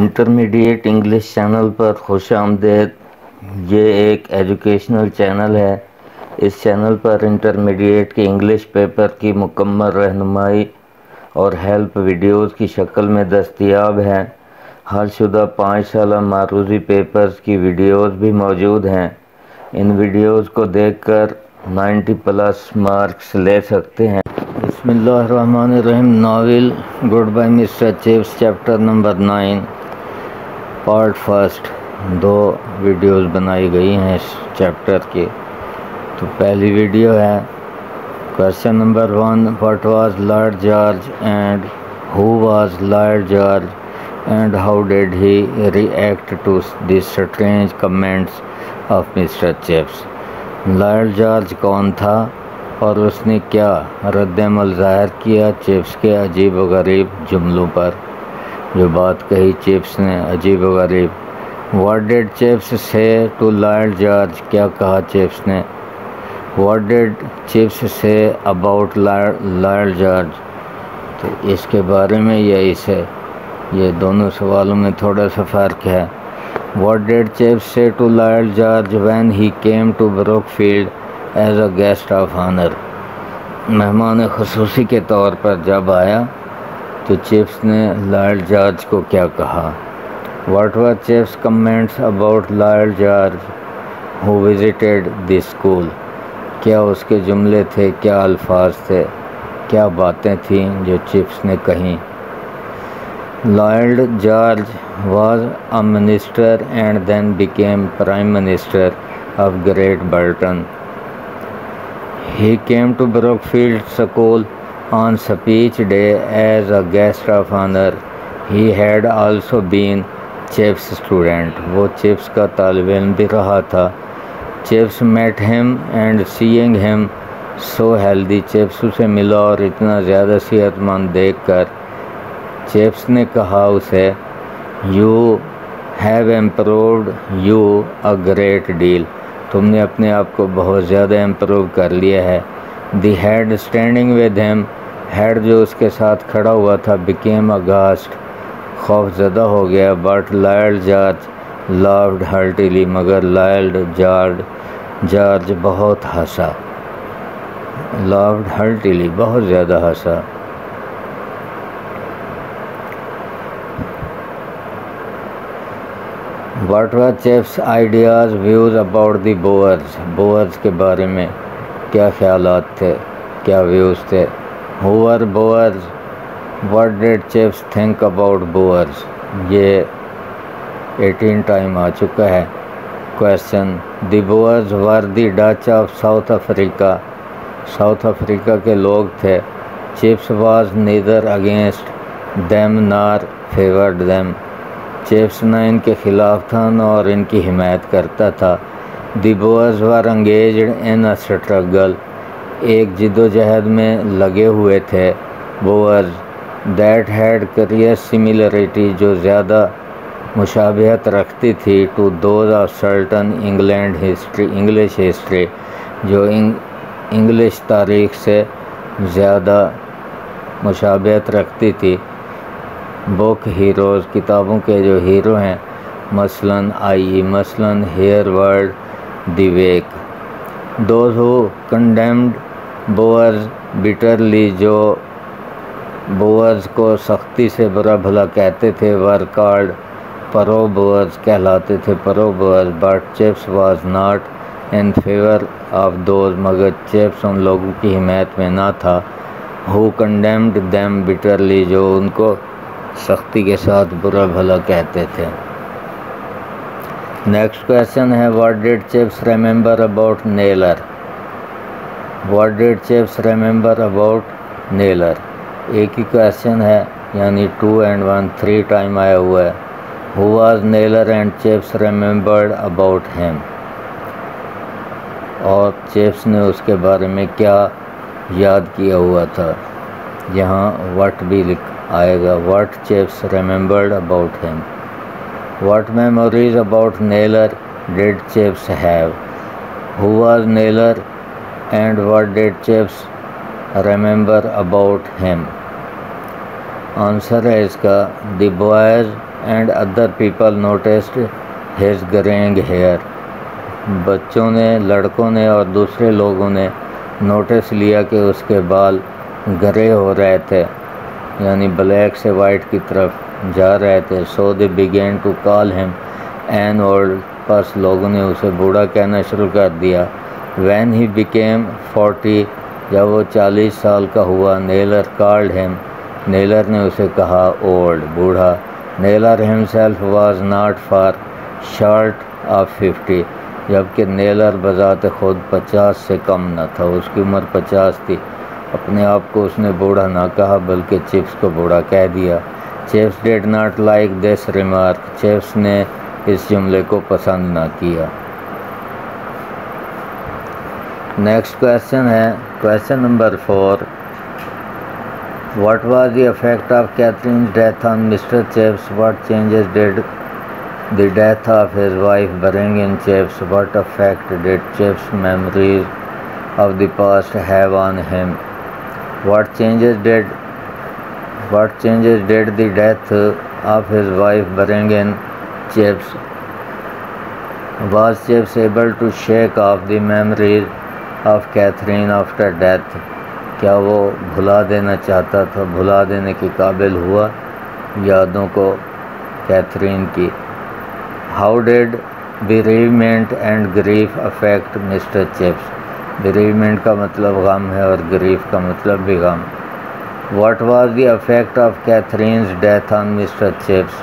Intermediate English channel پر خوش آمدید۔ یہ ایک ایجوکیشنل چینل ہے۔ اس چینل پر انٹرمیڈیٹ کے انگلش پیپر کی مکمل رہنمائی اور ہیلپ ویڈیوز کی شکل میں دستیاب ہیں۔ حل شدہ 5 سالہ معروضی پیپرز کی ویڈیوز بھی موجود ہیں۔ ان ویڈیوز کو دیکھ کر 90+ مارکس لے سکتے ہیں۔ بسم اللہ الرحمن الرحیم۔ Novel goodbye mister Chips chapter number 9 part first. 2 videos بنائی گئی ہیں اس چیپٹر کی۔ تو پہلی ویڈیو ہے question number 1، what was Lord George and who was Lord George and how did he react to the strange comments of mister Chips. Lord George کون تھا اور اس نے کیا رد عمل ظاہر کیا چپس کے عجیب و غریب جملوں پر؟ جو بات کہی چپس نے عجیب و غریب۔ واٹ ڈیڈ چپس سے ٹو لارڈ جارج، کیا کہا چپس نے؟ واٹ ڈیڈ چپس سے اباؤٹ لارڈ جارج، تو اس کے بارے میں یا اسے، یہ دونوں سوالوں میں تھوڑا سا فرق ہے۔ واٹ ڈیڈ چپس سے to Lord George when he came to Brookfield as a guest of honour, مہمان خصوصی کے طور پر جب آیا تو چپس نے لارڈ جارج کو کیا کہا؟ What were chips comments about lord George who visited the school, کیا اس کے جملے تھے، کیا الفاظ تھے، کیا باتیں تھیں جو چپس نے کہیں؟ Lord George was a minister and then became prime minister of Great Britain. He came to Brookfield School on speech day as a guest of honor. He had also been Chip's student. وہ chips کا طالب علم بھی رہا تھا۔ Chips met him and seeing him so healthy. Chips اسے ملا اور اتنا زیادہ صحت مند دیکھ کر چپس نے کہا اسے You have improved you a great deal. تم نے اپنے آپ کو بہت زیادہ امپروو کر لیا ہے۔ The head standing with him, head جو اس کے ساتھ کھڑا ہوا تھا، بیکیم اگاسٹ، خوف زدہ ہو گیا، but lord George laughed heartily, مگر لارڈ جارج بہت ہنسا، لافڈ ہارٹیلی بہت زیادہ ہنسا۔ What were Chips ideas views about the Boers, Boers کے بارے میں کیا خیالات تھے، کیا ویوز تھے؟ Who were Boers, what did Chips think about Boers, یہ 18 ٹائم آ چکا ہے۔ Question, the Boers were the Dutch of South Africa, South Africa کے لوگ تھے۔ Chips was neither against them نار فیورڈ دیم، چپس نہ ان کے خلاف تھا نہ اور ان کی حمایت کرتا تھا۔ دی Boers were engaged in a struggle, ایک جد و جہد میں لگے ہوئے تھے۔ Boers that had curious similarity, جو زیادہ مشابہت رکھتی تھی، to those of certain English history, جو انگلش تاریخ سے زیادہ مشابہت رکھتی تھی۔ بک ہیروز، کتابوں کے جو ہیرو ہیں، مثلاً مثلاً Hereward the Wake. Those who condemned Boers bitterly, جو بوئرز کو سختی سے برا بھلا کہتے تھے، ور کالڈ پرو بوئرز، کہلاتے تھے pro Boers. But Chips was not in favour of those, مگر چپس ان لوگوں کی حمایت میں نہ تھا۔ ہو کنڈیمڈ دیم بیٹرلی، جو ان کو سختی کے ساتھ برا بھلا کہتے تھے۔ نیکسٹ کویشچن ہے what did Chips remember about Naylor, what did Chips remember about Naylor, ایک ہی کویشچن ہے یعنی 2 and 1 3 ٹائم آیا ہوا ہے۔ Who was Naylor and Chips remembered about him, اور چپس نے اس کے بارے میں کیا یاد کیا ہوا تھا؟ یہاں وٹ بھی آئے گا، what Chips remembered about him. What memories about Naylor did Chips have, who was Naylor and what did Chips remember about him. Answer ہے اس کا the boys and other people noticed his graying hair. بچوں نے، لڑکوں نے اور دوسرے لوگوں نے نوٹس لیا کہ اس کے بال گرے ہو رہے تھے، یعنی بلیک سے وائٹ کی طرف جا رہے تھے. So they began to call him an old. پس لوگوں نے اسے بوڑھا کہنا شروع کر دیا. When he became 40, جب وہ 40 سال کا ہوا, Naylor called him. نیلر نے اسے کہا old, بوڑھا. Naylor himself was not far short of 50, جبکہ نیلر بذات خود 50 سے کم نہ تھا. اس کی عمر 50 تھی. اپنے آپ کو اس نے بوڑھا نہ کہا بلکہ چپس کو بوڑھا کہہ دیا. Chips did not like this remark. Chips نے اس جملے کو پسند نہ کیا. نیکسٹ کویشچن ہے question number 4. What was the effect of Catherine's death on Mr. Chips? What changes did the death of his wife bring in Chips? What effect did Chips' memories of the past have on him? What changes did the death of his wife bring in Chips? Was Chips able to shake off the memories of Catherine after death? کیا وہ بھلا دینا چاہتا تھا، بھلا دینے کے قابل ہوا یادوں کو کیتھرین کی؟ How did bereavement and grief affect Mr. Chips? bereavement کا مطلب غم ہے اور grief کا مطلب بھی غم. What was the effect of Catherine's death on Mr. Chips?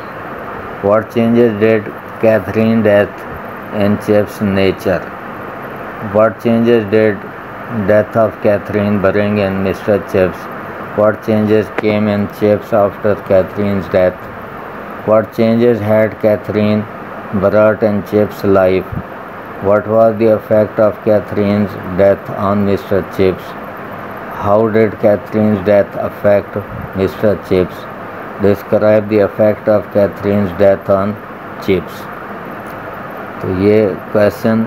What changes did Catherine's death in Chips' nature? What changes did death of Catherine bring in Mr. Chips? What changes came in Chips after Catherine's death? What changes had Catherine brought in Chips' life? What was the effect of Catherine's death on Mr. Chips? How did Catherine's death affect Mr. Chips? Describe the effect of Catherine's death on Chips. تو یہ question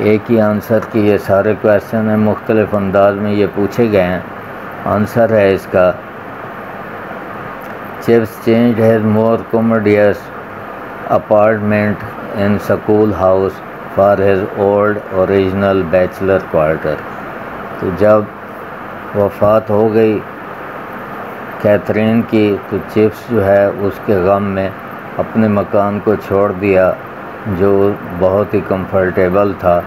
ایک ہی answer کی، یہ سارے question ہیں، مختلف انداز میں یہ پوچھے گئے ہیں. آنسر ہے اس کا Chips changed his more commodious apartment in School House for his old original bachelor quarter. تو جب وفات ہو گئی کیتھرین کی تو چپس جو ہے اس کے غم میں اپنے مکان کو چھوڑ دیا جو بہت ہی کمفرٹیبل تھا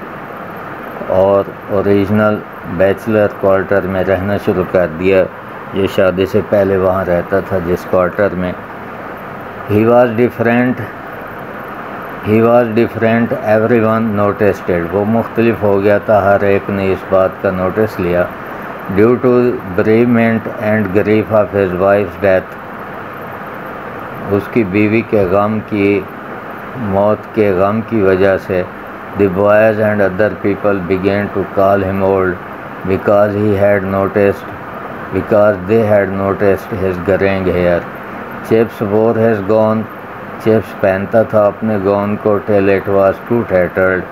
اور اوریجنل بیچلر کوارٹر میں رہنا شروع کر دیا. یہ شادی سے پہلے وہاں رہتا تھا جس کوارٹر میں. He was different, everyone noticed it. وہ مختلف ہو گیا تھا، ہر ایک نے اس بات کا نوٹس لیا. Due to bereavement and grief of his wife's death, اس کی بیوی کے غم کی، موت کے غم کی وجہ سے the boys and other people began to call him old because they had noticed his graying hair. Chips wore his gown. Chips پہنتا تھا اپنے گون کو till it was too tattered,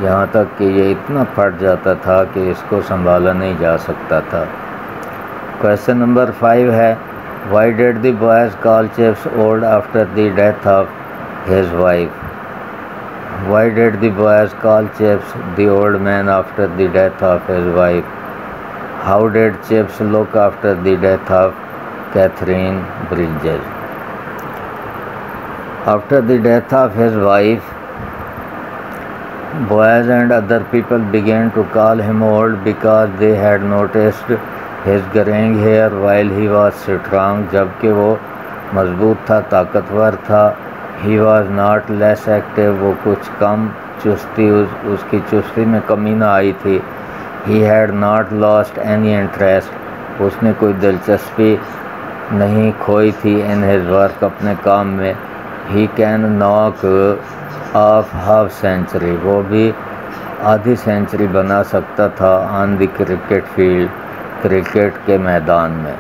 یہاں تک کہ یہ اتنا پھٹ جاتا تھا کہ اس کو سنبھالا نہیں جا سکتا تھا. کویشچن نمبر 5 ہے Why did the boys call Chips old after the death of his wife? Why did the boys call Chips the old man after the death of his wife? How did Chips look after the death of Catherine Bridges? After the death of his wife, boys and other people began to call him old because they had noticed his graying hair while he was strong. جبکہ وہ مضبوط تھا، طاقتور تھا. He was not less active. وہ کچھ کم چستی، اس کی چستی میں کمی نہ آئی تھی. He had not lost any interest. اس نے کوئی دلچسپی نہیں کھوئی تھی in his work، اپنے کام میں. He can knock off half century. وہ بھی آدھی سینچری بنا سکتا تھا on the cricket field، cricket کے میدان میں.